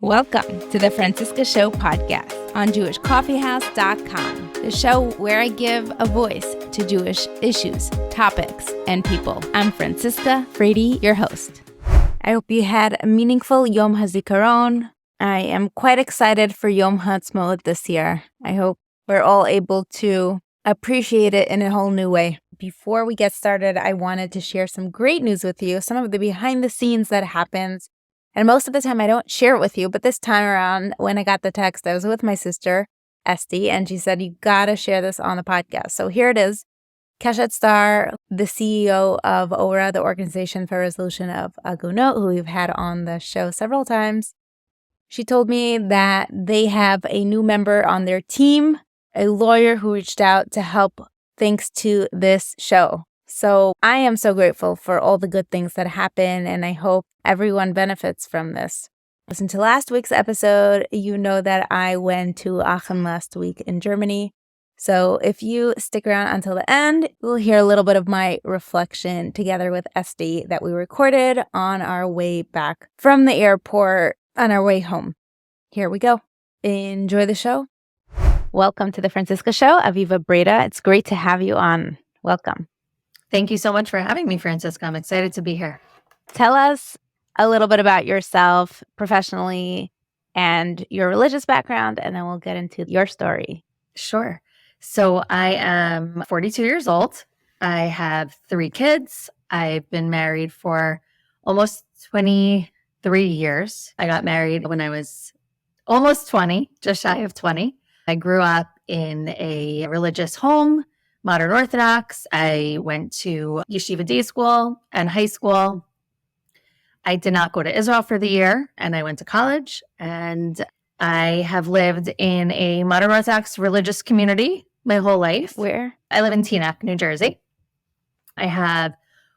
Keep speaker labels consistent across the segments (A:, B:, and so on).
A: Welcome to the Franciska Show podcast on JewishCoffeehouse.com, the show where I give a voice to Jewish issues, topics, and people. I'm Franciska Frady, your host. I hope you had a meaningful Yom HaZikaron. I am quite excited for Yom Ha'atzmaut this year. I hope we're all able to appreciate it in a whole new way. Before we get started, I wanted to share some great news with you, some of the behind the scenes that happens. And most of the time I don't share it with you, but this time around when I got the text, I was with my sister, Esty, and she said, you gotta share this on the podcast. So here it is. Keshet Star, the CEO of ORA, the Organization for Resolution of Agunot, who we've had on the show several times. She told me that they have a new member on their team, a lawyer who reached out to help thanks to this show. So I am so grateful for all the good things that happen, and I hope everyone benefits from this. Listen to last week's episode. You know that I went to Aachen last week in Germany. So if you stick around until the end, you'll hear a little bit of my reflection together with Esty that we recorded on our way back from the airport on our way home. Here we go. Enjoy the show. Welcome to the Franciska Show. Aviva, Bred. It's great to have you on. Welcome.
B: Thank you so much for having me, Franciska. I'm excited to be here.
A: Tell us a little bit about yourself professionally and your religious background, and then we'll get into your story.
B: Sure. So I am 42 years old. I have 3 kids. I've been married for almost 23 years. I got married when I was almost 20, just shy of 20. I grew up in a religious home, modern Orthodox. I went to yeshiva day school and high school. I did not go to Israel for the year, and I went to college. And I have lived in a modern Orthodox religious community my whole life.
A: Where?
B: I live in Teaneck, New Jersey. I have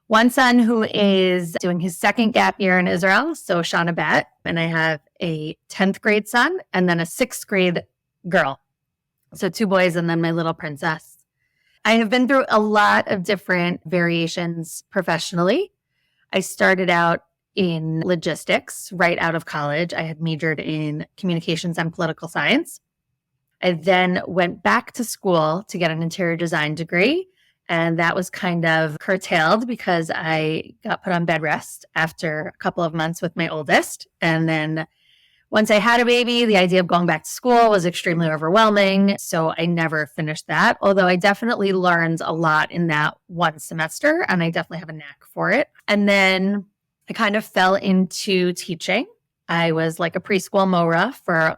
B: one son who is doing his second gap year in Israel, so Shana Bat, and I have a 10th grade son and then a 6th grade girl. So 2 boys and then my little princess. I have been through a lot of different variations professionally. I started out in logistics right out of college. I had majored in communications and political science. I then went back to school to get an interior design degree, and that was kind of curtailed because I got put on bed rest after a couple of months with my oldest. And then once I had a baby, the idea of going back to school was extremely overwhelming, so I never finished that, although I definitely learned a lot in that one semester, and I definitely have a knack for it. And then I kind of fell into teaching. I was like a preschool Mora for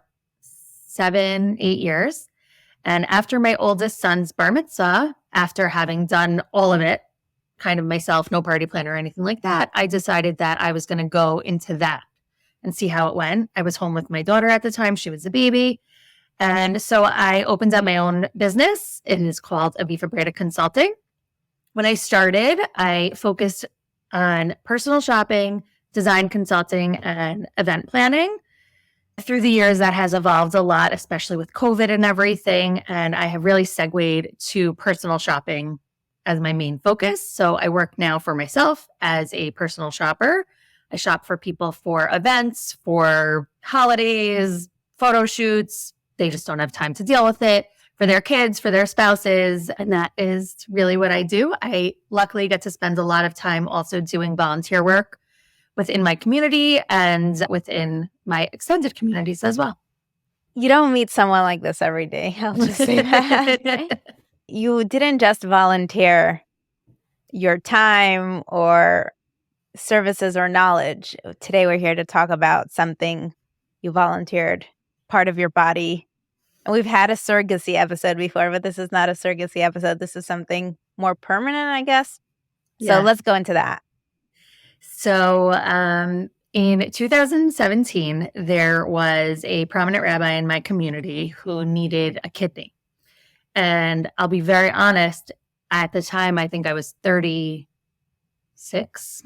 B: 7-8 years, and after my oldest son's bar mitzvah, after having done all of it, kind of myself, no party planner or anything like that, I decided that I was going to go into that and see how it went. I was home with my daughter at the time. She was a baby. And so I opened up my own business. It is called Aviva Bred Consulting. When I started, I focused on personal shopping, design consulting, and event planning. Through the years, that has evolved a lot, especially with COVID and everything. And I have really segued to personal shopping as my main focus. So I work now for myself as a personal shopper. I shop for people for events, for holidays, photo shoots. They just don't have time to deal with it. For their kids, for their spouses. And that is really what I do. I luckily get to spend a lot of time also doing volunteer work within my community and within my extended communities as well.
A: You don't meet someone like this every day. I'll just say that. You didn't just volunteer your time or services or knowledge. Today we're here to talk about something you volunteered, part of your body. And we've had a surrogacy episode before, but this is not a surrogacy episode. This is something more permanent, I guess. So let's go into that.
B: So in 2017, there was a prominent rabbi in my community who needed a kidney. And I'll be very honest, at the time, I think I was 36,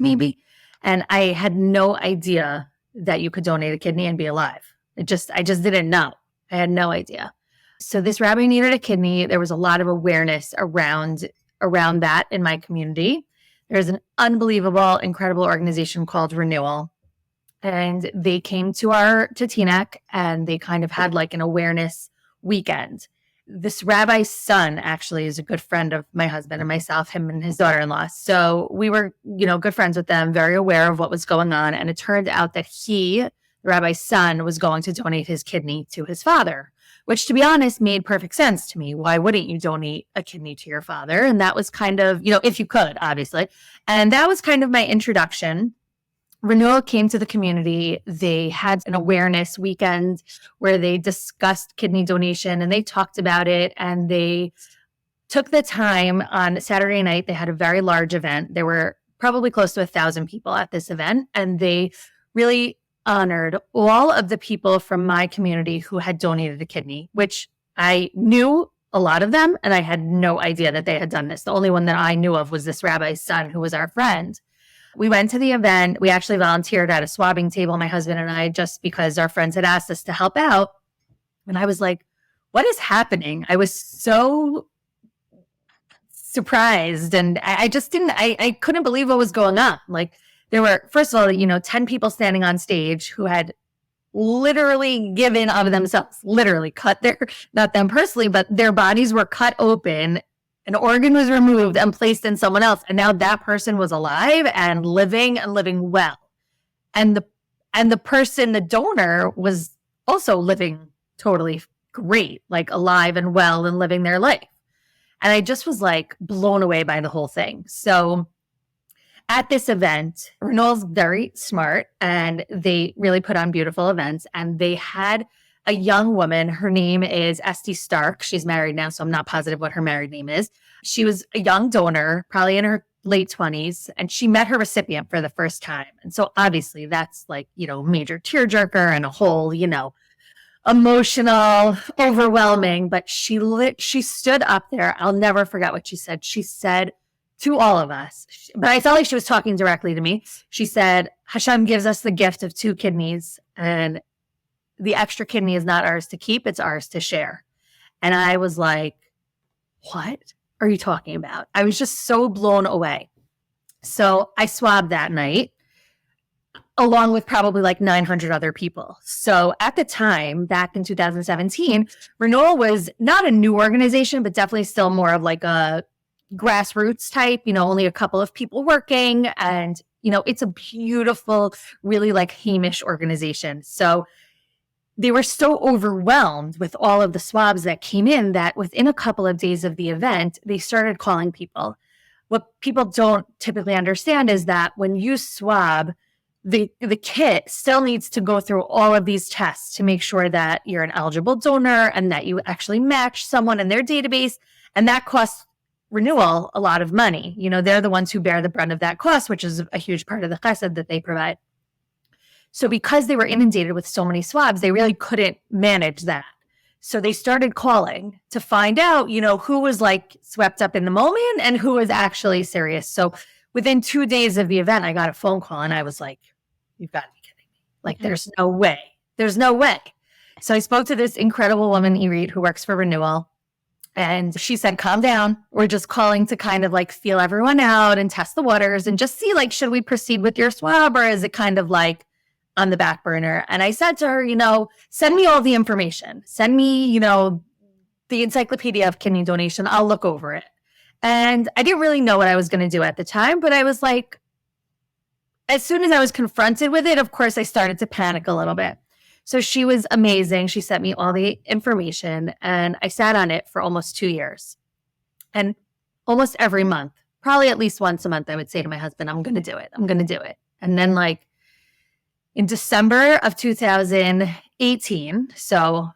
B: maybe. And I had no idea that you could donate a kidney and be alive. I just didn't know. I had no idea. So this rabbi needed a kidney. There was a lot of awareness around that in my community. There's an unbelievable, incredible organization called Renewal and they came to Teaneck, and they kind of had like an awareness weekend. This rabbi's son actually is a good friend of my husband and myself, him and his daughter-in-law. So we were, good friends with them, very aware of what was going on. And it turned out that the rabbi's son, was going to donate his kidney to his father, which, to be honest, made perfect sense to me. Why wouldn't you donate a kidney to your father? And that was kind of, if you could, obviously. And that was kind of my introduction. Renewal came to the community. They had an awareness weekend where they discussed kidney donation, and they talked about it, and they took the time on Saturday night. They had a very large event. There were probably close to 1,000 people at this event, and they really honored all of the people from my community who had donated a kidney, which I knew a lot of them, and I had no idea that they had done this. The only one that I knew of was this rabbi's son, who was our friend. We went to the event. We actually volunteered at a swabbing table, my husband and I, just because our friends had asked us to help out. And I was like, what is happening? I was so surprised. And I just I couldn't believe what was going on. Like, there were, first of all, 10 people standing on stage who had literally given of themselves, literally cut not them personally, but their bodies were cut open. An organ was removed and placed in someone else. And now that person was alive and living well. And the person, the donor, was also living totally great, like alive and well and living their life. And I just was like blown away by the whole thing. So at this event, Renewal's very smart, and they really put on beautiful events. And they had a young woman. Her name is Esty Stark. She's married now, so I'm not positive what her married name is. She was a young donor, probably in her late 20s, and she met her recipient for the first time. And so obviously that's like, major tearjerker and a whole, emotional, overwhelming. But she stood up there. I'll never forget what she said. She said to all of us, but I felt like she was talking directly to me. She said, Hashem gives us the gift of 2 kidneys, and the extra kidney is not ours to keep, it's ours to share. And I was like, what are you talking about? I was just so blown away. So I swabbed that night, along with probably like 900 other people. So at the time, back in 2017, Renewal was not a new organization, but definitely still more of like a grassroots type, only a couple of people working. And, it's a beautiful, really like Hamish organization. So they were so overwhelmed with all of the swabs that came in that within a couple of days of the event, they started calling people. What people don't typically understand is that when you swab, the kit still needs to go through all of these tests to make sure that you're an eligible donor and that you actually match someone in their database. And that costs Renewal a lot of money. They're the ones who bear the brunt of that cost, which is a huge part of the chesed that they provide. So because they were inundated with so many swabs, they really couldn't manage that. So they started calling to find out, who was like swept up in the moment and who was actually serious. So within 2 days of the event, I got a phone call and I was like, you've got to be kidding me. Like, there's no way. There's no way. So I spoke to this incredible woman, Irit, who works for Renewal. And she said, calm down. We're just calling to kind of like feel everyone out and test the waters and just see, like, should we proceed with your swab, or is it kind of like on the back burner? And I said to her, send me all the information. Send me, the encyclopedia of kidney donation. I'll look over it. And I didn't really know what I was going to do at the time, but I was like, as soon as I was confronted with it, of course, I started to panic a little bit. So she was amazing. She sent me all the information, and I sat on it for almost 2 years. And almost every month, probably at least once a month, I would say to my husband, I'm going to do it. I'm going to do it. And then like in December of 2018, so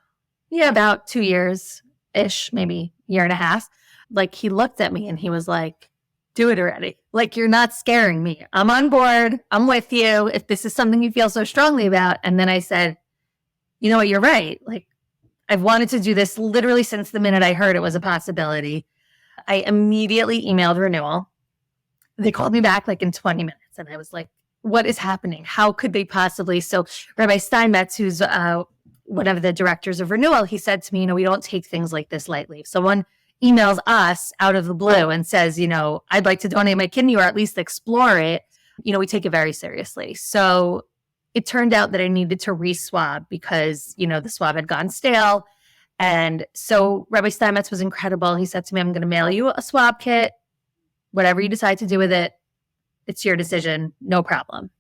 B: yeah, about 2 years-ish, maybe year and a half, like he looked at me and he was like, do it already. Like, you're not scaring me. I'm on board. I'm with you. If this is something you feel so strongly about. And then I said, you know what, you're right. Like, I've wanted to do this literally since the minute I heard it was a possibility. I immediately emailed Renewal. They called me back like in 20 minutes. And I was like, what is happening? How could they possibly? So Rabbi Steinmetz, who's one of the directors of Renewal, he said to me, we don't take things like this lightly. If someone emails us out of the blue and says, I'd like to donate my kidney or at least explore it, we take it very seriously. So it turned out that I needed to re-swab because, the swab had gone stale. And so Rabbi Steinmetz was incredible. He said to me, I'm going to mail you a swab kit. Whatever you decide to do with it, it's your decision. No problem.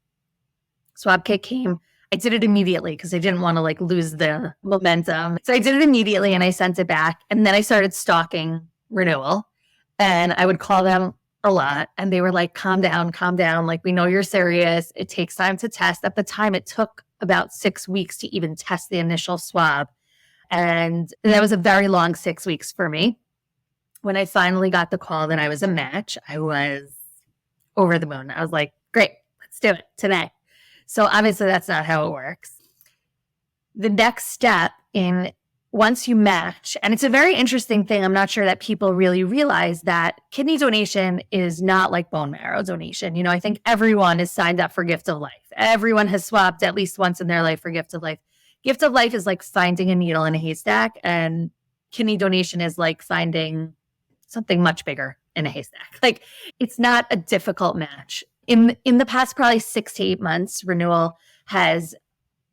B: Swab kit came. I did it immediately because I didn't want to lose the momentum. So I did it immediately and I sent it back. And then I started stalking Renewal, and I would call them a lot. And they were like, calm down. We know you're serious. It takes time to test. At the time, it took about 6 weeks to even test the initial swab. And that was a very long 6 weeks for me. When I finally got the call that I was a match, I was over the moon. I was like, great, let's do it today. So obviously that's not how it works. The next step once you match, and it's a very interesting thing. I'm not sure that people really realize that kidney donation is not like bone marrow donation. I think everyone is signed up for Gift of Life. Everyone has swapped at least once in their life for Gift of Life. Gift of Life is like finding a needle in a haystack, and kidney donation is like finding something much bigger in a haystack. It's not a difficult match. In the past probably 6 to 8 months, Renewal has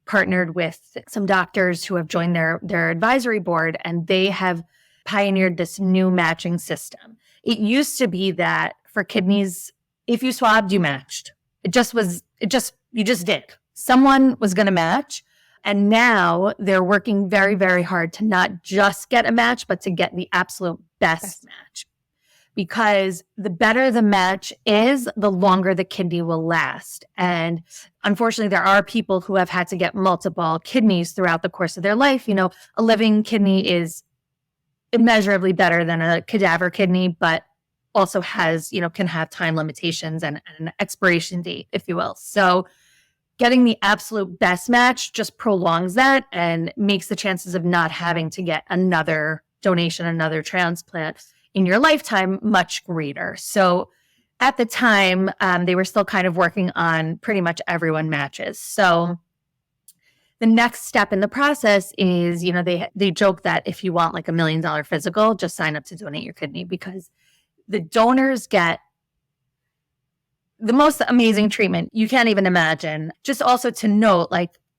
B: partnered with some doctors who have joined their advisory board, and they have pioneered this new matching system. It used to be that for kidneys, if you swabbed, you matched. You just did. Someone was going to match. And now they're working very, very hard to not just get a match, but to get the absolute best match. Because the better the match is, the longer the kidney will last. And unfortunately, there are people who have had to get multiple kidneys throughout the course of their life. A living kidney is immeasurably better than a cadaver kidney, but also can have time limitations and an expiration date, if you will. So getting the absolute best match just prolongs that and makes the chances of not having to get another donation, another transplant in your lifetime much greater. So at the time, they were still kind of working on pretty much everyone matches. So the next step in the process is, they joke that if you want $1 million physical, just sign up to donate your kidney, because the donors get the most amazing treatment you can't even imagine. Just also to note,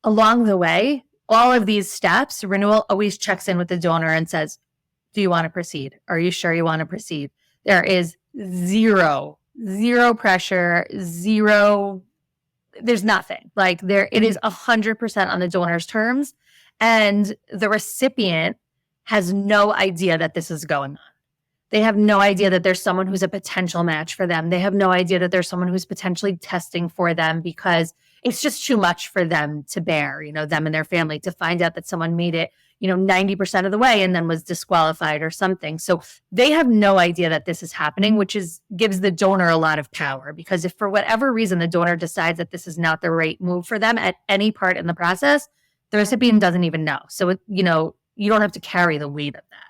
B: along the way, all of these steps, Renewal always checks in with the donor and says, do you want to proceed? Are you sure you want to proceed? There is zero pressure, there's nothing. It is 100% on the donor's terms. And the recipient has no idea that this is going on. They have no idea that there's someone who's a potential match for them. They have no idea that there's someone who's potentially testing for them, because it's just too much for them to bear, them and their family, to find out that someone made it, 90% of the way and then was disqualified or something. So they have no idea that this is happening, which gives the donor a lot of power, because if for whatever reason the donor decides that this is not the right move for them at any part in the process, the recipient doesn't even know. So, you don't have to carry the weight of that.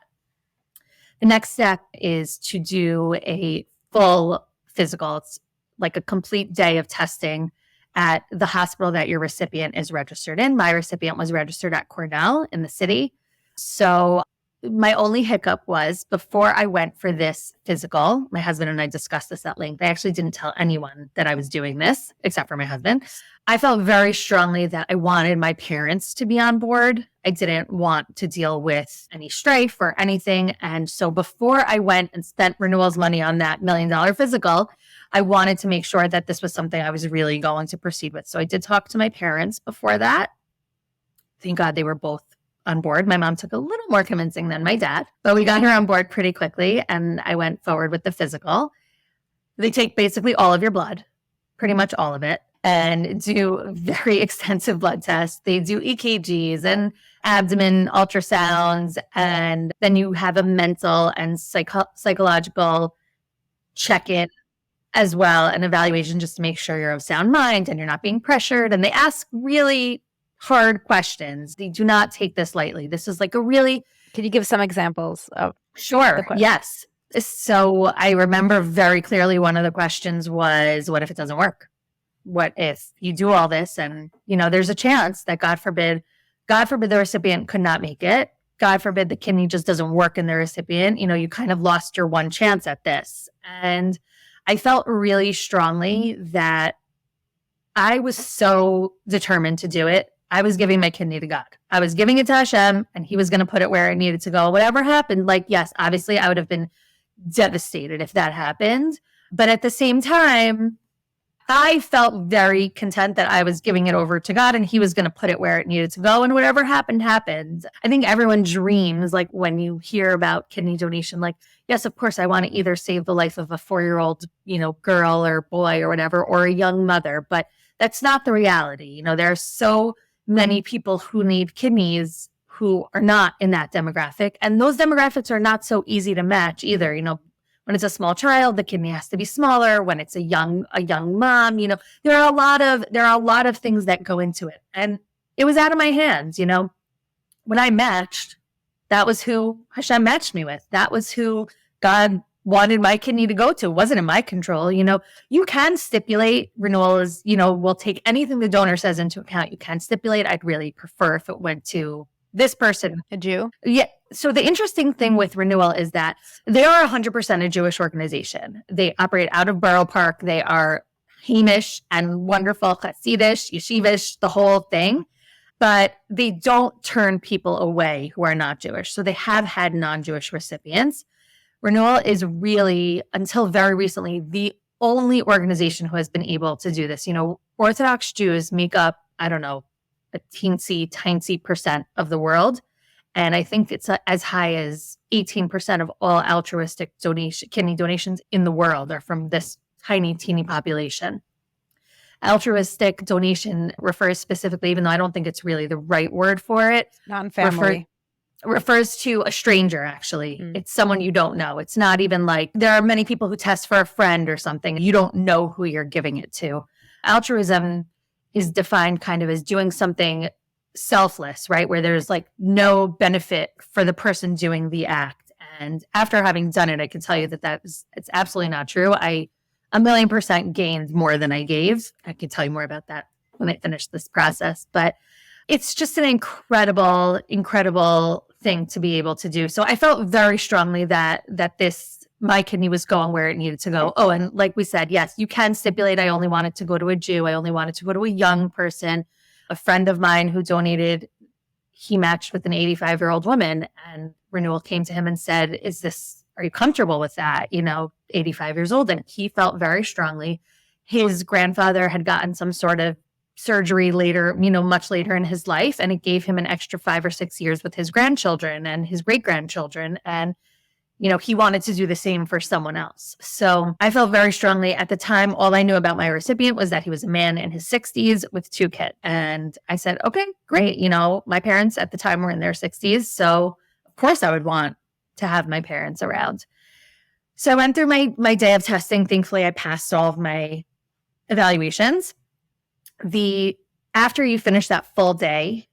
B: The next step is to do a full physical. It's like a complete day of testing at the hospital that your recipient is registered in. My recipient was registered at Cornell in the city. So my only hiccup was, before I went for this physical, my husband and I discussed this at length. I actually didn't tell anyone that I was doing this except for my husband. I felt very strongly that I wanted my parents to be on board. I didn't want to deal with any strife or anything. And so before I went and spent Renewal's money on that $1 million physical, I wanted to make sure that this was something I was really going to proceed with. So I did talk to my parents before that. Thank God they were both on board. My mom took a little more convincing than my dad, but we got her on board pretty quickly, and I went forward with the physical. They take basically all of your blood, pretty much all of it, and do very extensive blood tests. They do EKGs and abdomen ultrasounds, and then you have a mental and psychological check-in as well, an evaluation just to make sure you're of sound mind and you're not being pressured. And they ask really hard questions. They do not take this lightly. This is like a really...
A: Can you give some examples of...
B: Sure. Yes. So I remember very clearly one of the questions was, what if it doesn't work? What if you do all this and, there's a chance that God forbid the recipient could not make it. God forbid the kidney just doesn't work in the recipient. You kind of lost your one chance at this. And I felt really strongly that I was so determined to do it. I was giving my kidney to God. I was giving it to Hashem, and he was going to put it where it needed to go. Whatever happened, like, yes, obviously I would have been devastated if that happened. But at the same time, I felt very content that I was giving it over to God and he was going to put it where it needed to go. And whatever happened, happened. I think everyone dreams, like when you hear about kidney donation, like, yes, of course, I want to either save the life of a 4-year-old, girl or boy or whatever, or a young mother. But that's not the reality. There are so many people who need kidneys who are not in that demographic. And those demographics are not so easy to match either. When it's a small child, the kidney has to be smaller. When it's a young mom, there are a lot of things that go into it. And it was out of my hands, When I matched, that was who Hashem matched me with. That was who God wanted my kidney to go to. It wasn't in my control. You can stipulate renewal is, we'll take anything the donor says into account. You can stipulate. I'd really prefer if it went to this person.
A: A Jew?
B: Yeah. So the interesting thing with Renewal is that they are 100% a Jewish organization. They operate out of Borough Park. They are Hamish and wonderful, Hasidish, Yeshivish, the whole thing. But they don't turn people away who are not Jewish. So they have had non-Jewish recipients. Renewal is really, until very recently, the only organization who has been able to do this. Orthodox Jews make up, I don't know, a tiny percent of the world. And I think it's as high as 18% of all altruistic kidney donations in the world are from this teeny population. Altruistic donation refers specifically, even though I don't think it's really the right word for it.
A: Non-family.
B: Refers to a stranger, actually. It's someone you don't know. It's not even like there are many people who test for a friend or something. You don't know who you're giving it to. Altruism is defined kind of as doing something selfless, right? Where there's like no benefit for the person doing the act. And after having done it, I can tell you that it's absolutely not true. I 1,000,000% gained more than I gave. I can tell you more about that when I finish this process. But it's just an incredible thing to be able to do. So I felt very strongly that my kidney was going where it needed to go. Oh, and like we said, yes, you can stipulate I only wanted to go to a Jew. I only wanted to go to a young person. A friend of mine who donated, he matched with an 85-year-old woman, and Renewal came to him and said, are you comfortable with that? 85 years old. And he felt very strongly. His grandfather had gotten some sort of surgery later, much later in his life, and it gave him an extra 5 or 6 years with his grandchildren and his great-grandchildren. And he wanted to do the same for someone else. So I felt very strongly at the time. All I knew about my recipient was that he was a man in his 60s with 2 kids. And I said, okay, great. My parents at the time were in their 60s. So of course I would want to have my parents around. So I went through my day of testing. Thankfully, I passed all of my evaluations. After you finish that full day,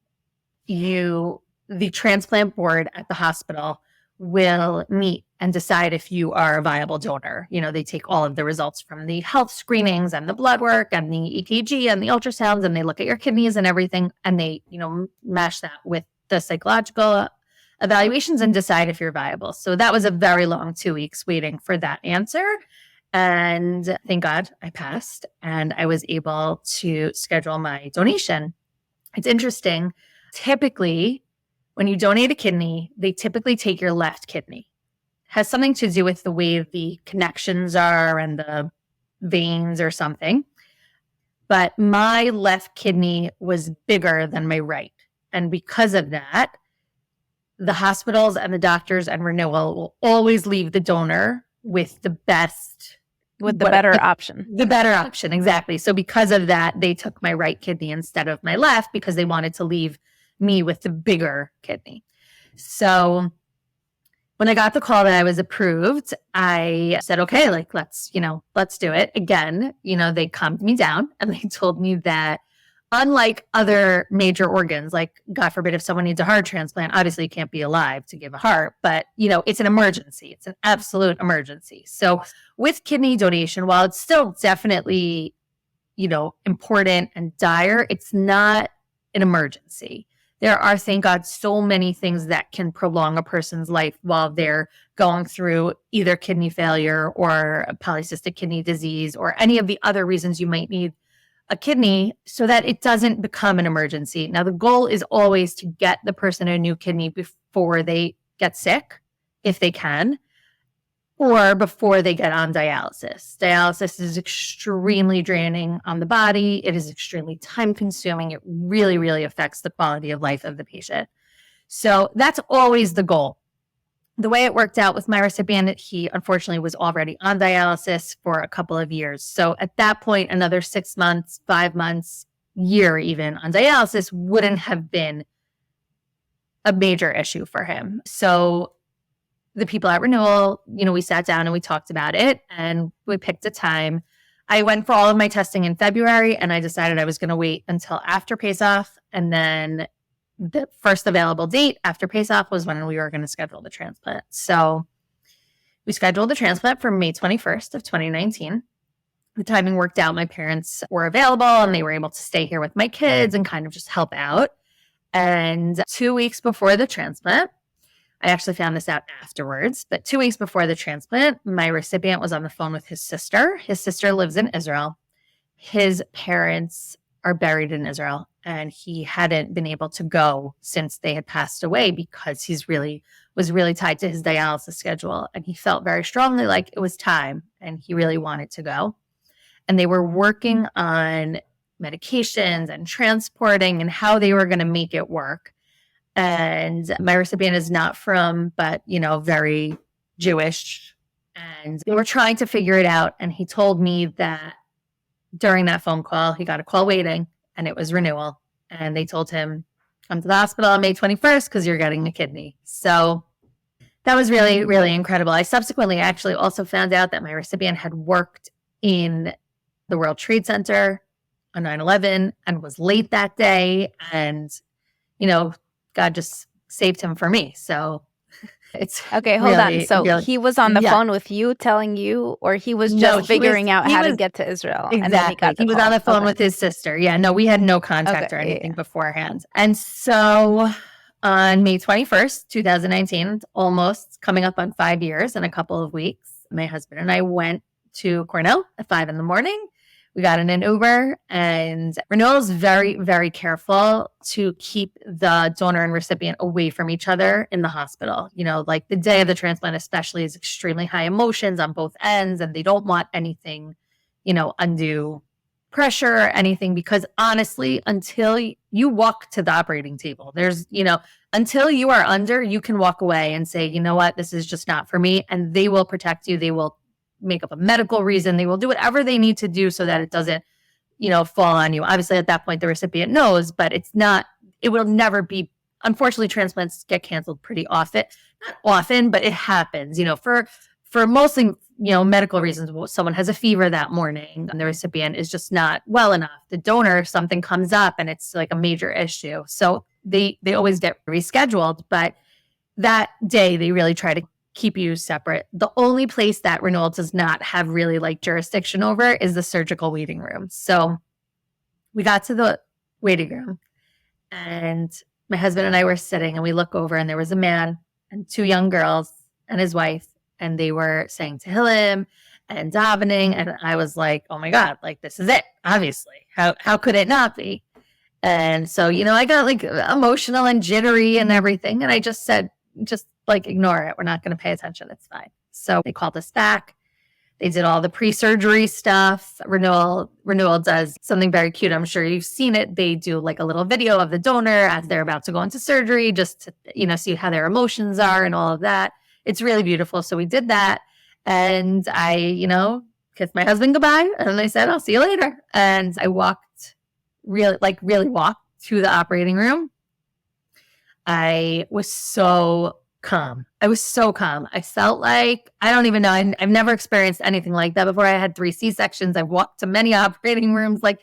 B: the transplant board at the hospital will meet and decide if you are a viable donor. They take all of the results from the health screenings and the blood work and the EKG and the ultrasounds, and they look at your kidneys and everything, and they, mash that with the psychological evaluations and decide if you're viable. So that was a very long 2 weeks waiting for that answer. And thank God I passed and I was able to schedule my donation. It's interesting. Typically, when you donate a kidney, they typically take your left kidney. It has something to do with the way the connections are and the veins or something. But my left kidney was bigger than my right. And because of that, the hospitals and the doctors and Renewal will always leave the donor with the best.
A: With the better option.
B: The better option, exactly. So because of that, they took my right kidney instead of my left because they wanted to leave me with the bigger kidney. So when I got the call that I was approved, I said, okay, let's do it. Again, they calmed me down and they told me that unlike other major organs, like God forbid, if someone needs a heart transplant, obviously you can't be alive to give a heart, but it's an emergency. It's an absolute emergency. So with kidney donation, while it's still definitely, important and dire, it's not an emergency. There are, thank God, so many things that can prolong a person's life while they're going through either kidney failure or polycystic kidney disease or any of the other reasons you might need a kidney so that it doesn't become an emergency. Now, the goal is always to get the person a new kidney before they get sick, if they can, or before they get on dialysis. Dialysis is extremely draining on the body. It is extremely time consuming. It really, really affects the quality of life of the patient. So that's always the goal. The way it worked out with my recipient, he unfortunately was already on dialysis for a couple of years. So at that point, another 6 months, 5 months, year even on dialysis wouldn't have been a major issue for him. So the people at Renewal, we sat down and we talked about it and we picked a time. I went for all of my testing in February and I decided I was going to wait until after Pesach, and then the first available date after Pesach was when we were going to schedule the transplant. So we scheduled the transplant for May 21st of 2019. The timing worked out. My parents were available and they were able to stay here with my kids and kind of just help out. And 2 weeks before the transplant, I actually found this out afterwards, but 2 weeks before the transplant, my recipient was on the phone with his sister. His sister lives in Israel. His parents are buried in Israel, and he hadn't been able to go since they had passed away because was really tied to his dialysis schedule, and he felt very strongly like it was time, and he really wanted to go. And they were working on medications and transporting and how they were going to make it work. And my recipient is not from, but very Jewish, and they were trying to figure it out. And he told me that during that phone call, he got a call waiting, and it was Renewal. And they told him, come to the hospital on May 21st because you're getting a kidney. So that was really, really incredible. I subsequently actually also found out that my recipient had worked in the World Trade Center on 9/11 and was late that day. And, God just saved him for me. So it's
A: okay. Hold on. So he was on the phone with you, telling you, or he was just figuring out how to get to Israel.
B: Exactly.
A: And then
B: he was on the phone with his sister. Yeah. No, we had no contact or anything beforehand. And so on May 21st, 2019, almost coming up on 5 years in a couple of weeks, my husband and I went to Cornell at 5 a.m. We got in an Uber, and Renewal is very, very careful to keep the donor and recipient away from each other in the hospital. Like the day of the transplant especially is extremely high emotions on both ends, and they don't want anything, undue pressure or anything, because honestly, until you walk to the operating table, there's, until you are under, you can walk away and say, you know what, this is just not for me, and they will protect you. They will make up a medical reason. They will do whatever they need to do so that it doesn't, fall on you. Obviously, at that point, the recipient knows, but it will never be, unfortunately, transplants get canceled pretty often. Not often, but it happens, for mostly, medical reasons. Someone has a fever that morning and the recipient is just not well enough. The donor, something comes up and it's like a major issue. So they always get rescheduled, but that day they really try to keep you separate. The only place that Renewal does not have really jurisdiction over is the surgical waiting room. So we got to the waiting room and my husband and I were sitting and we look over and there was a man and 2 young girls and his wife, and they were saying Tehillim and davening. And I was like, oh my God, this is it. Obviously, how could it not be? And so, I got emotional and jittery and everything. And I just said, ignore it. We're not going to pay attention. It's fine. So they called us back. They did all the pre-surgery stuff. Renewal does something very cute. I'm sure you've seen it. They do a little video of the donor as they're about to go into surgery, just to, see how their emotions are and all of that. It's really beautiful. So we did that. And I, kissed my husband goodbye. And I said, I'll see you later. And I walked really walked to the operating room. I was so calm. I felt like, I don't even know. I've never experienced anything like that before. I had 3 C-sections. I've walked to many operating rooms. I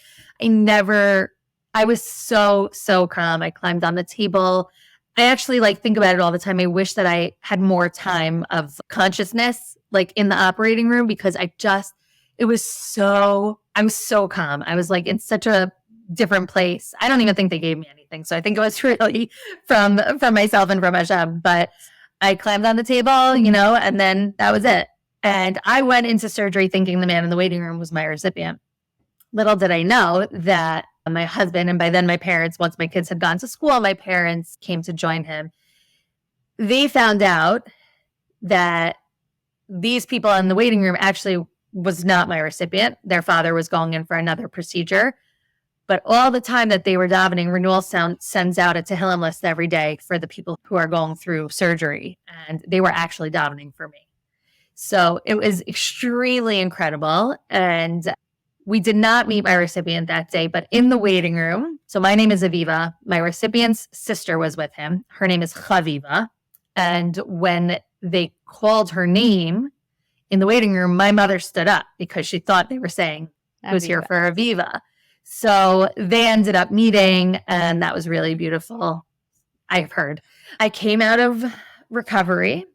B: was so calm. I climbed on the table. I actually think about it all the time. I wish that I had more time of consciousness, in the operating room, because I'm so calm. I was in such a different place. I don't even think they gave me anything. So I think it was really from myself and from Hashem. But I climbed on the table, and then that was it. And I went into surgery thinking the man in the waiting room was my recipient. little did I know that my husband, and by then my parents, once my kids had gone to school, my parents came to join him. They found out that these people in the waiting room actually was not my recipient. Their father was going in for another procedure. But all the time that they were davening, Renewal sends out a Tehillim list every day for the people who are going through surgery. And they were actually davening for me. So it was extremely incredible. And we did not meet my recipient that day, but in the waiting room. So my name is Aviva. My recipient's sister was with him. Her name is Chaviva. And when they called her name in the waiting room, my mother stood up because she thought they were saying it was here for Aviva. So they ended up meeting, and that was really beautiful. I've heard. I came out of recovery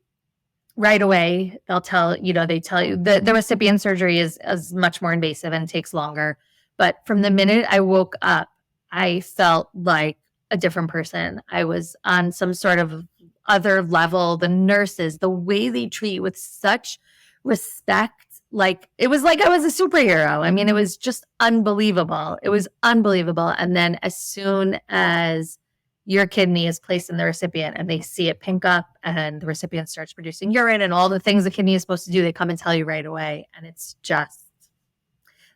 B: right away. They tell you the recipient surgery is much more invasive and takes longer. But from the minute I woke up, I felt like a different person. I was on some sort of other level. The nurses, the way they treat you with such respect, like it was like I was a superhero. I mean, it was just unbelievable. It was unbelievable. And then as soon as your kidney is placed in the recipient and they see it pink up and the recipient starts producing urine and all the things the kidney is supposed to do, they come and tell you right away. And it's just,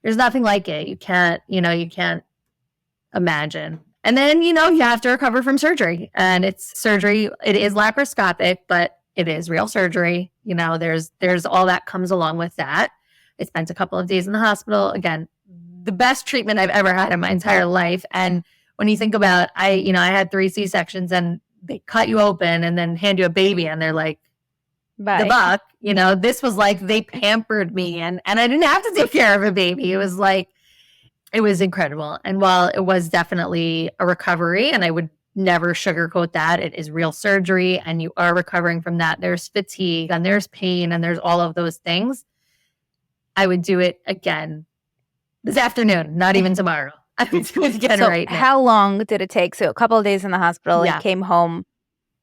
B: there's nothing like it. You can't imagine. And then, you have to recover from surgery, and it's surgery. It is laparoscopic, but it is real surgery. There's all that comes along with that. I spent a couple of days in the hospital. Again, the best treatment I've ever had in my entire life. And when you think about, I had 3 C-sections, and they cut you open and then hand you a baby, and they're like,
A: bye.
B: The buck, this was like, they pampered me, and I didn't have to take care of a baby. It was like, it was incredible. And while it was definitely a recovery, and I would never sugarcoat that, it is real surgery and you are recovering from that. There's fatigue and there's pain and there's all of those things. I would do it again this afternoon, not even tomorrow. I would do it again right now.
A: How long did it take? So a couple of days in the hospital, you came home.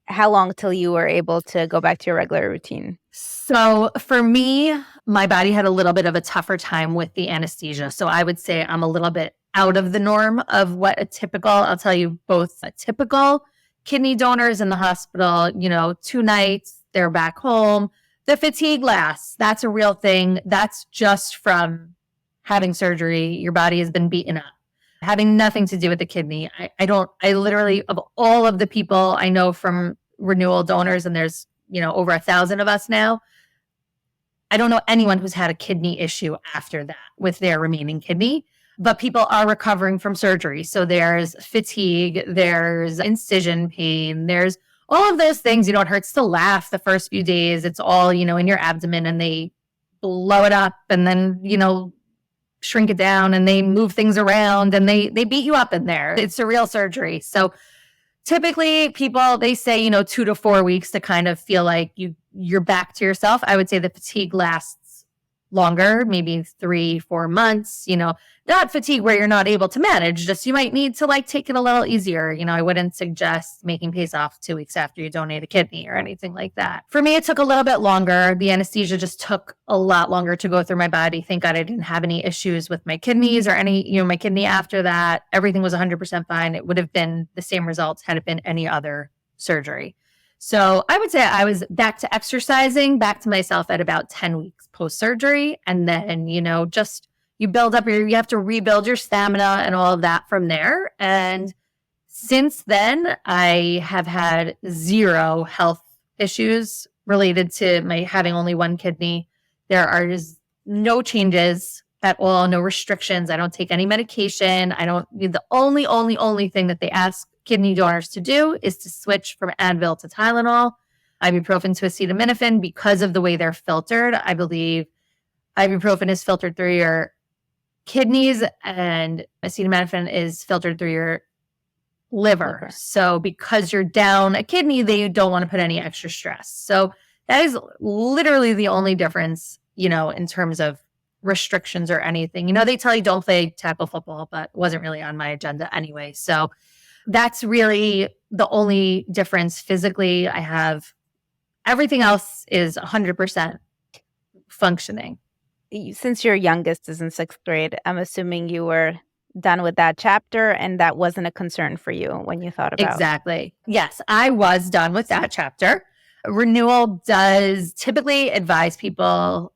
A: How long till you were able to go back to your regular routine?
B: So for me, my body had a little bit of a tougher time with the anesthesia. So I would say I'm a little bit out of the norm of what I'll tell you, both a typical kidney donors in the hospital, 2 nights, they're back home. The fatigue lasts. That's a real thing. That's just from having surgery. Your body has been beaten up. Having nothing to do with the kidney. I literally, of all of the people I know from Renewal donors, and there's, over 1,000 of us now, I don't know anyone who's had a kidney issue after that with their remaining kidney, but people are recovering from surgery. So there's fatigue, there's incision pain, there's all of those things. It hurts to laugh the first few days. It's all, in your abdomen, and they blow it up and then, shrink it down, and they move things around, and they beat you up in there. It's a real surgery. So typically people, they say, 2 to 4 weeks to kind of feel like you're back to yourself. I would say the fatigue lasts longer, maybe 3-4 months, not fatigue where you're not able to manage, just you might need to take it a little easier. I wouldn't suggest making pace off 2 weeks after you donate a kidney or anything like that. For me, it took a little bit longer. The anesthesia just took a lot longer to go through my body. Thank God I didn't have any issues with my kidneys or my kidney after that. Everything was 100% fine. It would have been the same results had it been any other surgery. So I would say I was back to exercising, back to myself at about 10 weeks post-surgery. And then, just you build up you have to rebuild your stamina and all of that from there. And since then, I have had 0 health issues related to my having only 1 kidney. There are just no changes at all, no restrictions. I don't take any medication. The only thing that they ask kidney donors to do is to switch from Advil to Tylenol, ibuprofen to acetaminophen, because of the way they're filtered. I believe ibuprofen is filtered through your kidneys and acetaminophen is filtered through your liver. So because you're down a kidney, they don't want to put any extra stress. So that is literally the only difference, in terms of restrictions or anything. They tell you don't play tackle football, but it wasn't really on my agenda anyway. So that's really the only difference. Physically, I have everything else is 100% functioning.
A: since your youngest is in sixth grade, I'm assuming you were done with that chapter and that wasn't a concern for you when you thought about.
B: Exactly. Yes, I was done with that chapter. Renewal does typically advise people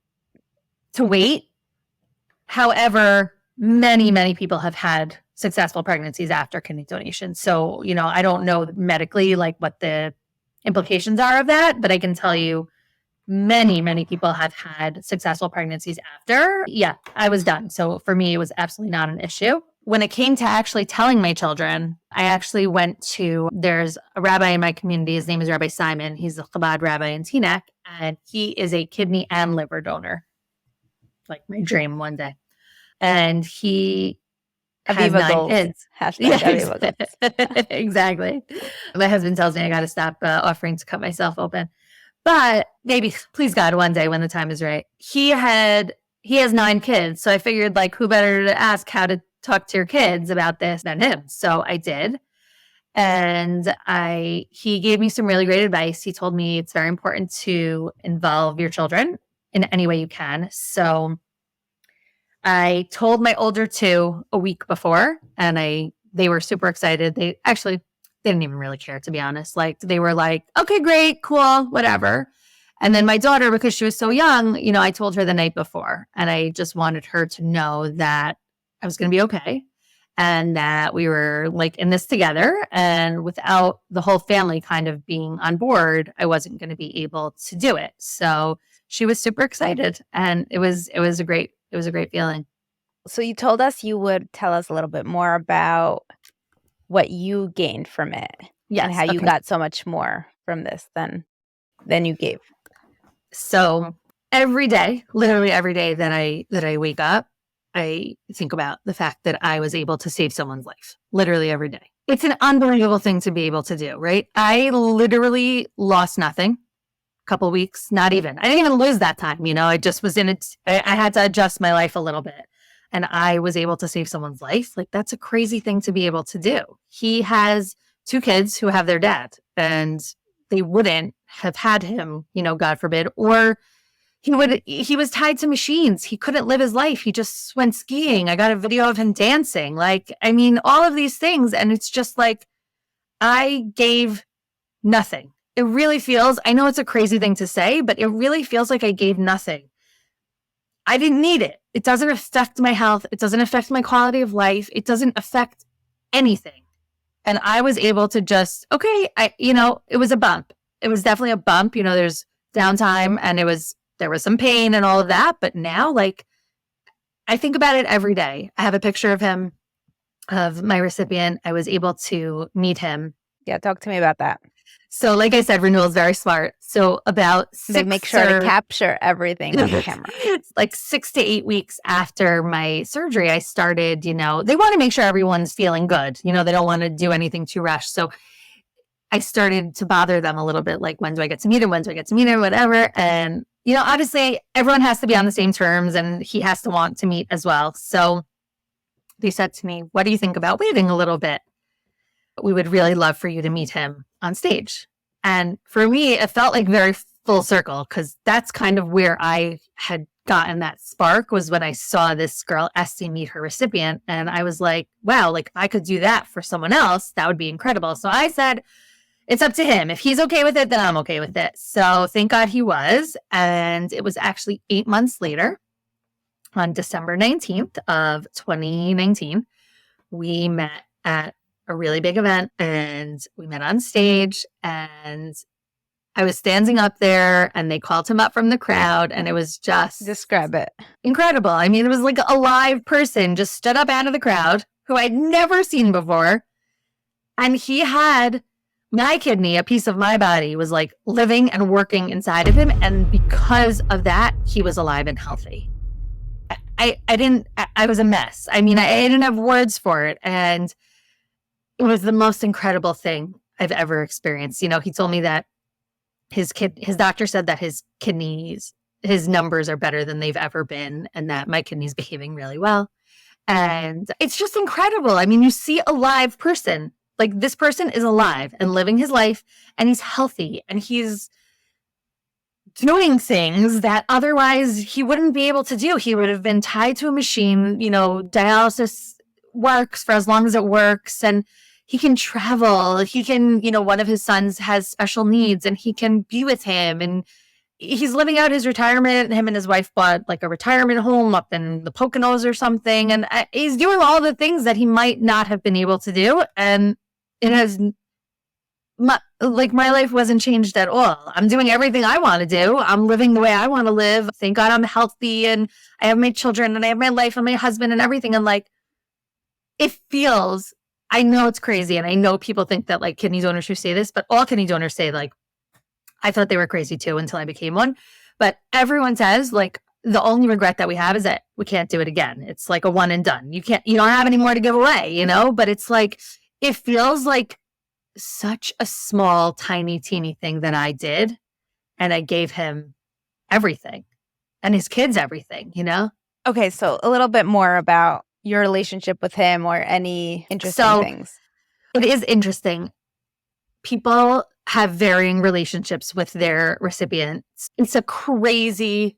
B: to wait. However, many, many people have had successful pregnancies after kidney donation. So, I don't know medically like what the implications are of that, but I can tell you many, many people have had successful pregnancies after. Yeah, I was done. So for me, it was absolutely not an issue. When it came to actually telling my children, I actually went to, there's a rabbi in my community. His name is Rabbi Simon. He's a Chabad rabbi in Teaneck, and he is a kidney and liver donor. Like my dream one day. And he has
A: Aviva
B: 9
A: goals.
B: kids.
A: Hashtag Aviva goals.
B: Exactly. My husband tells me I got to stop offering to cut myself open. But maybe, please God, one day when the time is right. He has 9 kids. So I figured like who better to ask how to talk to your kids about this than him. So I did. And he gave me some really great advice. He told me it's very important to involve your children in any way you can. So I told my older 2 a week before, and they were super excited. They didn't even really care, to be honest. Like they were like, okay, great, cool, whatever. And then my daughter, because she was so young, I told her the night before, and I just wanted her to know that I was going to be okay and that we were like in this together. And without the whole family kind of being on board, I wasn't going to be able to do it. So she was super excited, and it was a great feeling.
A: So you told us you would tell us a little bit more about what you gained from it.
B: Yes,
A: and how you got so much more from this than you gave.
B: So every day, literally every day that I wake up, I think about the fact that I was able to save someone's life. Literally every day. It's an unbelievable thing to be able to do, right? I literally lost nothing. Couple weeks, not even. I didn't even lose that time. I just was in it. I had to adjust my life a little bit, and I was able to save someone's life. Like that's a crazy thing to be able to do. He has 2 kids who have their dad, and they wouldn't have had him, God forbid, or he was tied to machines. He couldn't live his life. He just went skiing. I got a video of him dancing. All of these things. And it's just like, I gave nothing. It really feels, I know it's a crazy thing to say, but it really feels like I gave nothing. I didn't need it. It doesn't affect my health. It doesn't affect my quality of life. It doesn't affect anything. And I was able to just, okay, it was a bump. It was definitely a bump. There's downtime and there was some pain and all of that. But now, I think about it every day. I have a picture of him, of my recipient. I was able to meet him.
A: Yeah, talk to me about that.
B: So like I said, Renewal is very smart. So about
A: they make sure to capture everything on the camera.
B: Like 6 to 8 weeks after my surgery, I started, they want to make sure everyone's feeling good. They don't want to do anything too rushed. So I started to bother them a little bit. Like, when do I get to meet him? When do I get to meet him? Whatever. And, honestly, everyone has to be on the same terms, and he has to want to meet as well. So they said to me, what do you think about waiting a little bit? We would really love for you to meet him on stage. And for me, it felt like very full circle, because that's kind of where I had gotten that spark, was when I saw this girl, Esty, meet her recipient. And I was like, wow, if I could do that for someone else, that would be incredible. So I said, it's up to him. If he's okay with it, then I'm okay with it. So thank God he was. And it was actually 8 months later, on December 19th of 2019, we met at a really big event, and we met on stage, and I was standing up there, and they called him up from the crowd, and it was just...
A: Describe it.
B: Incredible. It was like a live person just stood up out of the crowd who I'd never seen before, and he had my kidney, a piece of my body, was like living and working inside of him, and because of that, he was alive and healthy. I was a mess. I didn't have words for it, and it was the most incredible thing I've ever experienced. He told me that his doctor said that his numbers are better than they've ever been, and that my kidney's behaving really well. And it's just incredible. You see a live person, like this person is alive and living his life, and he's healthy, and he's doing things that otherwise he wouldn't be able to do. He would have been tied to a machine. Dialysis works for as long as it works, and he can travel. He can, one of his sons has special needs and he can be with him, and he's living out his retirement. Him and his wife bought like a retirement home up in the Poconos or something. And he's doing all the things that he might not have been able to do. And it has my life wasn't changed at all. I'm doing everything I want to do. I'm living the way I want to live. Thank God I'm healthy and I have my children and I have my life and my husband and everything. And it feels, I know it's crazy. And I know people think that kidney donors who say this, but all kidney donors say I thought they were crazy too until I became one. But everyone says the only regret that we have is that we can't do it again. It's like a one and done. You don't have any more to give away, but it's it feels like such a small, tiny, teeny thing that I did. And I gave him everything and his kids everything,
A: Okay, so a little bit more about your relationship with him or any interesting things.
B: It is interesting. People have varying relationships with their recipients. It's a crazy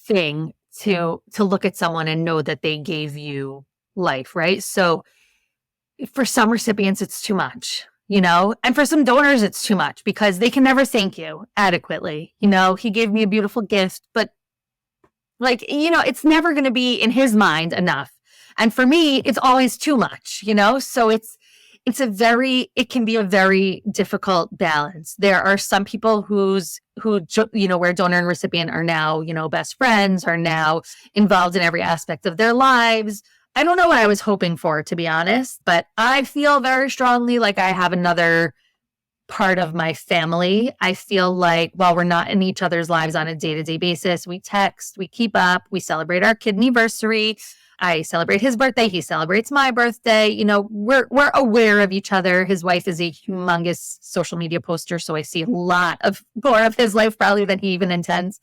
B: thing to look at someone and know that they gave you life, right? So for some recipients, it's too much, and for some donors, it's too much because they can never thank you adequately. He gave me a beautiful gift, but it's never going to be in his mind enough. And for me, it's always too much, so it can be a very difficult balance. There are some people who where donor and recipient are now, best friends, are now involved in every aspect of their lives. I don't know what I was hoping for, to be honest, but I feel very strongly like I have another part of my family. I feel like while we're not in each other's lives on a day-to-day basis, we text, we keep up, we celebrate our kidneyversary. I celebrate his birthday. He celebrates my birthday. We're aware of each other. His wife is a humongous social media poster, so I see a lot of more of his life probably than he even intends.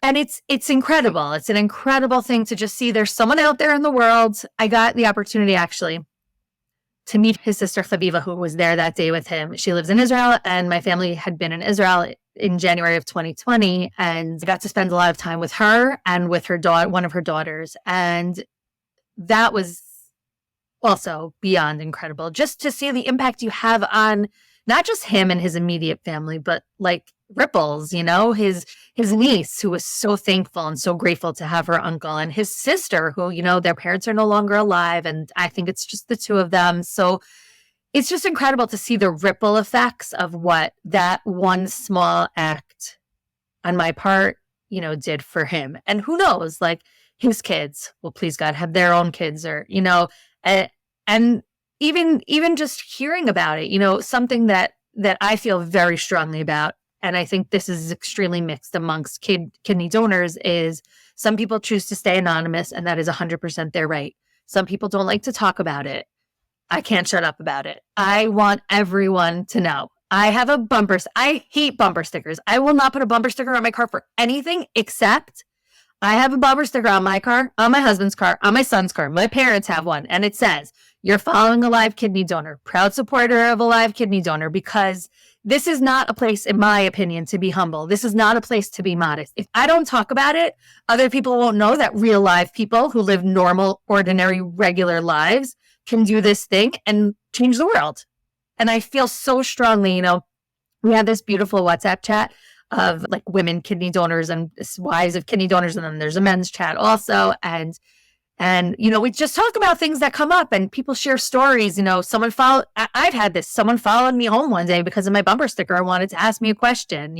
B: And it's incredible. It's an incredible thing to just see there's someone out there in the world. I got the opportunity actually to meet his sister Aviva, who was there that day with him. She lives in Israel, and my family had been in Israel in January of 2020, and I got to spend a lot of time with her and with her daughter, one of her daughters. And that was also beyond incredible, just to see the impact you have on not just him and his immediate family, but ripples, his niece, who was so thankful and so grateful to have her uncle, and his sister, who, their parents are no longer alive. And I think it's just the two of them. So it's just incredible to see the ripple effects of what that one small act on my part, did for him. And who knows, his kids will, please God, have their own kids, or, and even just hearing about it, something that I feel very strongly about. And I think this is extremely mixed amongst kidney donors, is some people choose to stay anonymous, and that is 100% their right. Some people don't like to talk about it. I can't shut up about it. I want everyone to know. I have I hate bumper stickers. I will not put a bumper sticker on my car for anything except I have a bumper sticker on my car, on my husband's car, on my son's car. My parents have one, and it says, "You're following a live kidney donor, proud supporter of a live kidney donor," because this is not a place, in my opinion, to be humble. This is not a place to be modest. If I don't talk about it, other people won't know that real live people who live normal, ordinary, regular lives can do this thing and change the world. And I feel so strongly, we had this beautiful WhatsApp chat of women kidney donors and wives of kidney donors. And then there's a men's chat also. And we just talk about things that come up, and people share stories. I've had this, someone followed me home one day because of my bumper sticker. I wanted to ask me a question.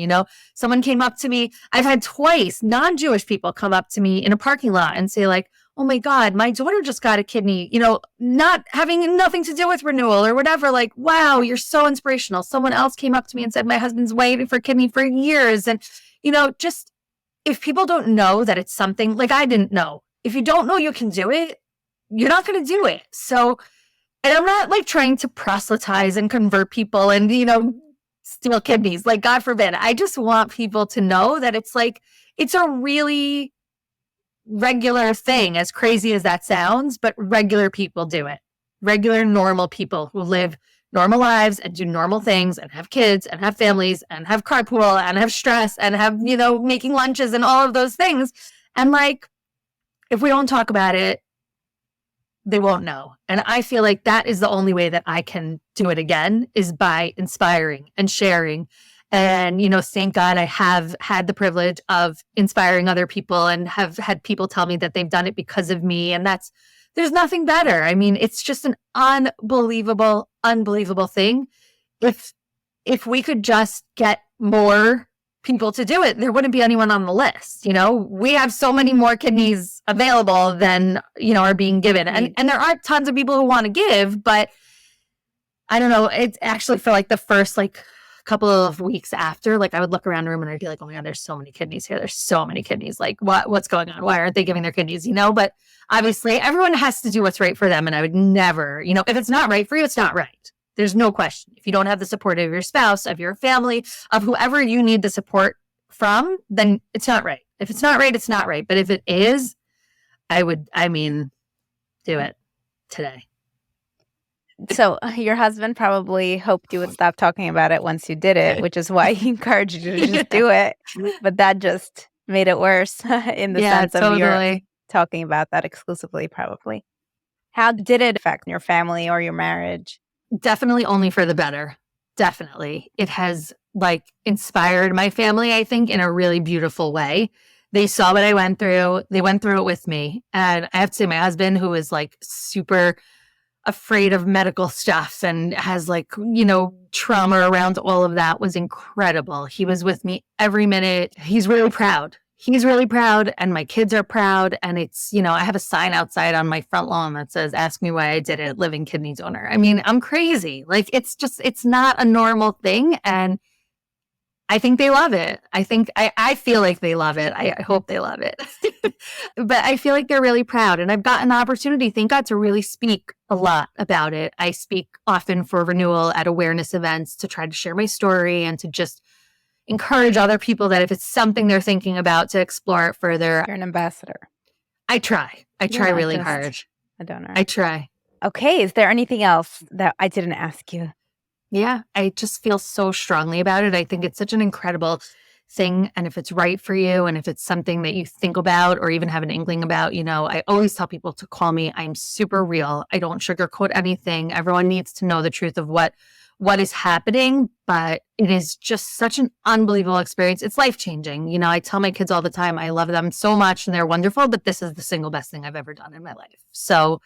B: Someone came up to me. I've had twice non-Jewish people come up to me in a parking lot and say "Oh my God, my daughter just got a kidney," not having nothing to do with renewal or whatever. Wow, you're so inspirational. Someone else came up to me and said, "My husband's waiting for kidney for years." And, just if people don't know that it's something, I didn't know. If you don't know you can do it, you're not going to do it. So, and I'm not trying to proselytize and convert people and, steal kidneys. God forbid. I just want people to know that it's a really regular thing, as crazy as that sounds, but regular people do it. Regular, normal people who live normal lives and do normal things and have kids and have families and have carpool and have stress and have, making lunches and all of those things. And like, if we don't talk about it, they won't know. And I feel like that is the only way that I can do it again, is by inspiring and sharing. And, thank God I have had the privilege of inspiring other people and have had people tell me that they've done it because of me. And there's nothing better. I mean, it's just an unbelievable thing. If we could just get more people to do it, there wouldn't be anyone on the list. We have so many more kidneys available than, are being given. And there are tons of people who want to give, but I don't know. It's actually for like the first couple of weeks after, I would look around the room and I'd be like, oh my God, there's so many kidneys here. There's so many kidneys. Like what's going on? Why aren't they giving their kidneys? But obviously everyone has to do what's right for them. And I would never, if it's not right for you, it's not right. There's no question. If you don't have the support of your spouse, of your family, of whoever you need the support from, then it's not right. If it's not right, it's not right. But if it is, do it today.
A: So your husband probably hoped you would stop talking about it once you did it, which is why he encouraged you to just do it. But that just made it worse in the sense of your talking about that exclusively, probably. How did it affect your family or your marriage?
B: Definitely only for the better. Definitely. It has inspired my family, I think, in a really beautiful way. They saw what I went through. They went through it with me. And I have to say, my husband, who is super afraid of medical stuff and has trauma around all of that, was incredible. He was with me every minute. He's really proud. And my kids are proud. And it's, I have a sign outside on my front lawn that says, "Ask me why I did it, living kidney donor." I mean, I'm crazy. It's not a normal thing. And I think they love it. I feel like they love it. I hope they love it. But I feel like they're really proud. And I've gotten the opportunity, thank God, to really speak a lot about it. I speak often for renewal at awareness events to try to share my story and to just encourage other people that if it's something they're thinking about, to explore it further.
A: You're an ambassador.
B: I try. I try really hard.
A: A donor.
B: I try.
A: Okay. Is there anything else that I didn't ask you?
B: Yeah, I just feel so strongly about it. I think it's such an incredible thing. And if it's right for you, and if it's something that you think about or even have an inkling about, I always tell people to call me. I'm super real. I don't sugarcoat anything. Everyone needs to know the truth of what is happening, but it is just such an unbelievable experience. It's life-changing. I tell my kids all the time, I love them so much and they're wonderful, but this is the single best thing I've ever done in my life. So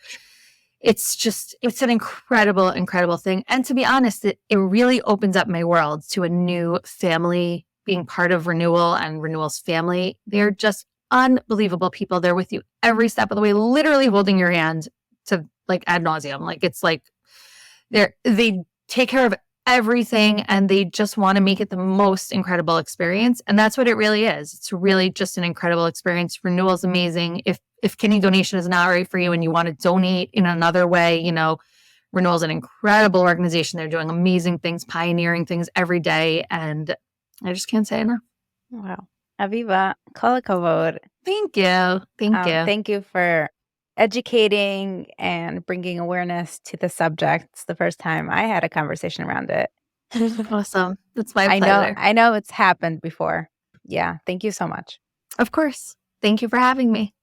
B: it's an incredible thing. And to be honest, it really opens up my world to a new family, being part of Renewal and Renewal's family. They're just unbelievable people. They're with you every step of the way, literally holding your hand to ad nauseum. They take care of everything and they just want to make it the most incredible experience. And that's what it really is. It's really just an incredible experience. Renewal is amazing. If kidney donation is not right for you and you want to donate in another way, Renewal is an incredible organization. They're doing amazing things, pioneering things every day. And I just can't say enough.
A: Wow. Aviva, kol hakavod.
B: Thank you.
A: Thank you for educating and bringing awareness to the subject. It's the first time I had a conversation around it.
B: Awesome. That's my pleasure.
A: I know it's happened before. Yeah. Thank you so much.
B: Of course. Thank you for having me.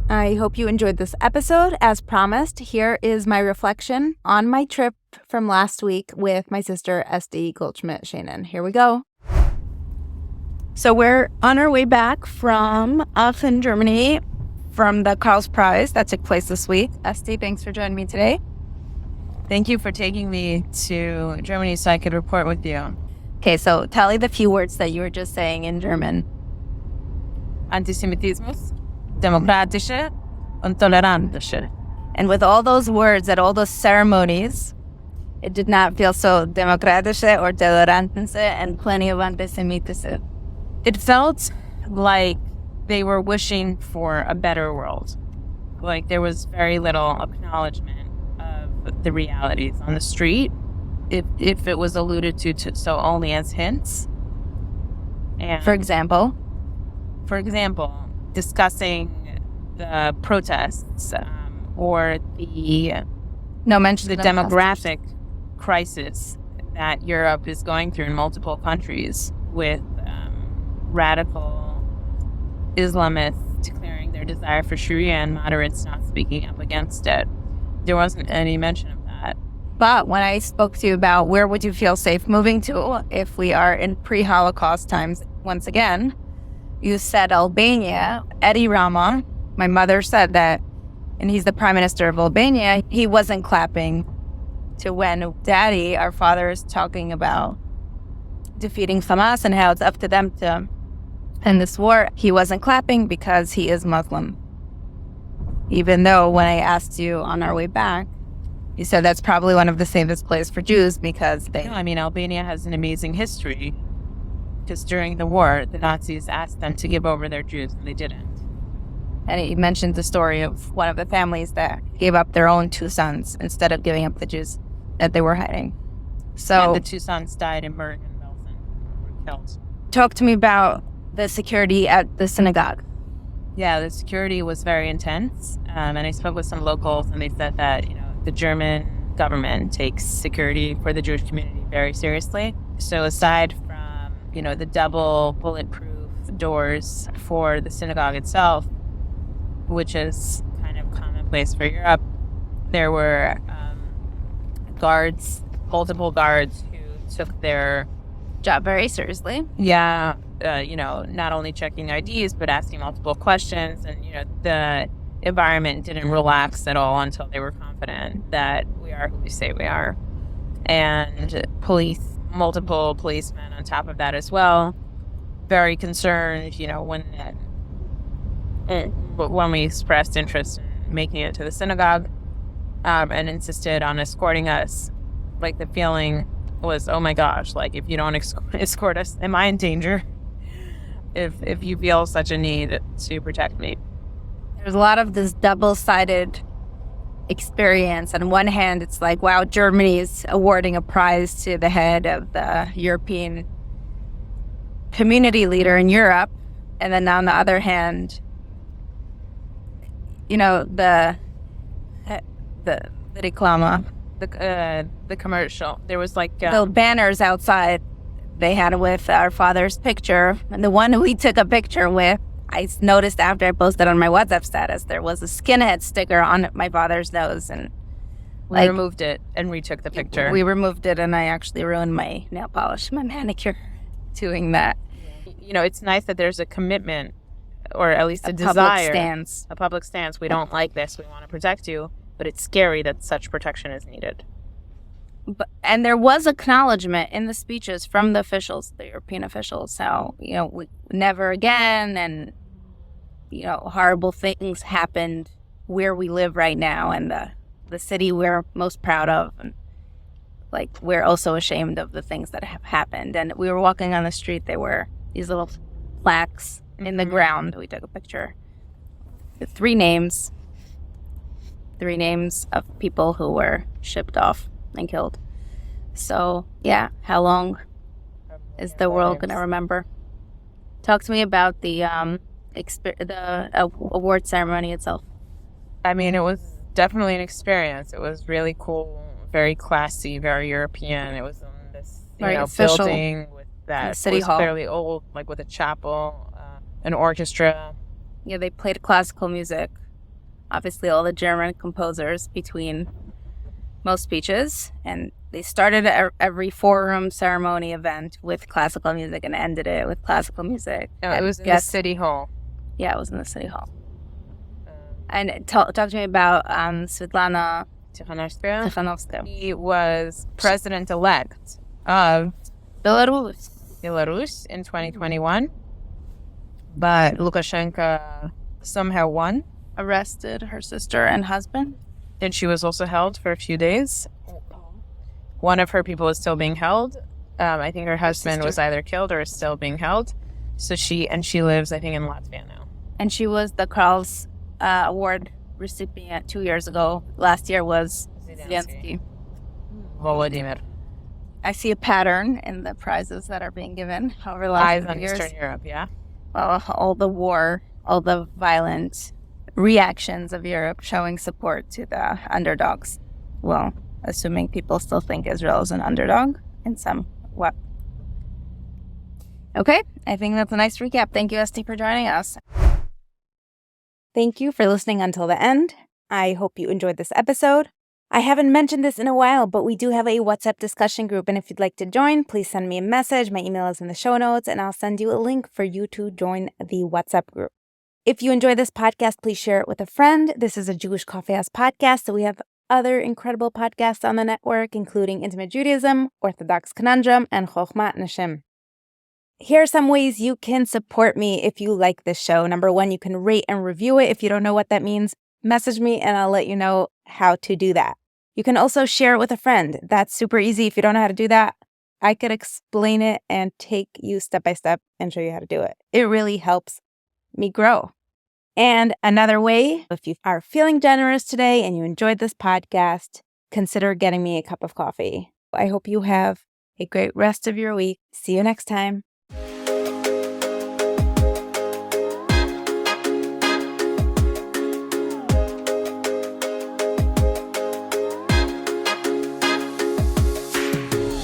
A: I hope you enjoyed this episode. As promised, here is my reflection on my trip from last week with my sister, SD Goldschmidt-Shannon. Here we go. So we're on our way back from Aachen, Germany, from the Karls Prize that took place this week. SD, thanks for joining me today.
C: Thank you for taking me to Germany so I could report with you.
A: Okay, so tally the few words that you were just saying in German.
C: Antisemitismus, demokratische und tolerantische.
A: And with all those words at all those ceremonies, it did not feel so demokratische or tolerantische and plenty of antisemitism.
C: It felt like they were wishing for a better world. Like there was very little acknowledgement of the realities on the street, if it was alluded to so only as hints. And
A: For example,
C: discussing the protests or the
A: No mention
C: the
A: of
C: demographic crisis that Europe is going through in multiple countries with radical Islamists declaring their desire for Sharia and moderates not speaking up against it. There wasn't any mention of that.
A: But when I spoke to you about where would you feel safe moving to if we are in pre-Holocaust times once again, you said Albania. Eddie Rama, my mother said that, and he's the prime minister of Albania, he wasn't clapping to when Daddy, our father, is talking about defeating Hamas and how it's up to them to end this war. He wasn't clapping because he is Muslim. Even though when I asked you on our way back, you said that's probably one of the safest places for Jews because they...
C: No, I mean, Albania has an amazing history because during the war, the Nazis asked them to give over their Jews and they didn't.
A: And he mentioned the story of one of the families that gave up their own 2 sons instead of giving up the Jews that they were hiding. So
C: and the 2 sons died in Bergen Belsen, were killed.
A: Talk to me about the security at the synagogue.
C: Yeah, the security was very intense. And I spoke with some locals and they said that, the German government takes security for the Jewish community very seriously. So aside from, the double bulletproof doors for the synagogue itself, which is kind of commonplace for Europe, there were multiple guards who took their
A: Job very seriously.
C: Yeah, not only checking IDs, but asking multiple questions. And, the environment didn't relax at all until they were confident that we are who we say we are. And multiple policemen on top of that as well, very concerned, when we expressed interest in making it to the synagogue and insisted on escorting us. Like, the feeling was, oh my gosh, like, if you don't escort us, am I in danger? If you feel such a need to protect me.
A: There's a lot of this double-sided experience. On one hand, it's like, wow, Germany is awarding a prize to the head of the European community leader in Europe. And then on the other hand, the reclama,
C: the commercial. There was like
A: the banners outside. They had with our father's picture, and the one we took a picture with, I noticed after I posted on my WhatsApp status, there was a skinhead sticker on my father's nose, and
C: we removed it and retook the picture.
A: We removed it, and I actually ruined my nail polish, my manicure, doing that.
C: It's nice that there's a commitment, or at least a desire, a public stance. We don't like this. We want to protect you. But it's scary that such protection is needed.
A: And there was acknowledgement in the speeches from the officials, the European officials, how, we never again, and, horrible things happened where we live right now, and the city we're most proud of, and, we're also ashamed of the things that have happened. And we were walking on the street, there were these little plaques in the ground. We took a picture. 3 names of people who were shipped off and killed. So, yeah, how long is the world going to remember? Talk to me about the award ceremony itself.
C: I mean, it was definitely an experience. It was really cool, very classy, very European. It was in this building with that
A: city hall,
C: fairly old, with a chapel, an orchestra.
A: Yeah, they played classical music. Obviously, all the German composers between most speeches, and they started every four-room ceremony event with classical music and ended it with classical music.
C: No, it was in the city hall.
A: Yeah, it was in the city hall. And talk to me about Svetlana Tikhanovskaya.
C: He was president-elect of Belarus in 2021, but Lukashenko somehow won.
A: Arrested her sister and husband.
C: And she was also held for a few days. One of her people is still being held. I think her husband was either killed or is still being held. So she lives, I think, in Latvia now.
A: And she was the Karls award recipient 2 years ago. Last year was Zelensky.
C: Volodymyr.
A: I see a pattern in the prizes that are being given over the last
C: few years.
A: Eastern
C: Europe, yeah.
A: Well, all the war, all the violent reactions of Europe showing support to the underdogs. Well, assuming people still think Israel is an underdog in some what. Okay, I think that's a nice recap. Thank you, Esty, for joining us. Thank you for listening until the end. I hope you enjoyed this episode. I haven't mentioned this in a while, but we do have a WhatsApp discussion group, and if you'd like to join, please send me a message. My email is in the show notes, and I'll send you a link for you to join the WhatsApp group. If you enjoy this podcast, please share it with a friend. This is a Jewish Coffee House podcast, so we have other incredible podcasts on the network, including Intimate Judaism, Orthodox Conundrum, and Chochmat Nashim. Here are some ways you can support me if you like this show. Number one, you can rate and review it. If you don't know what that means, message me and I'll let you know how to do that. You can also share it with a friend. That's super easy. If you don't know how to do that, I could explain it and take you step by step and show you how to do it. It really helps me grow. And another way, if you are feeling generous today and you enjoyed this podcast, consider getting me a cup of coffee. I hope you have a great rest of your week. See you next time.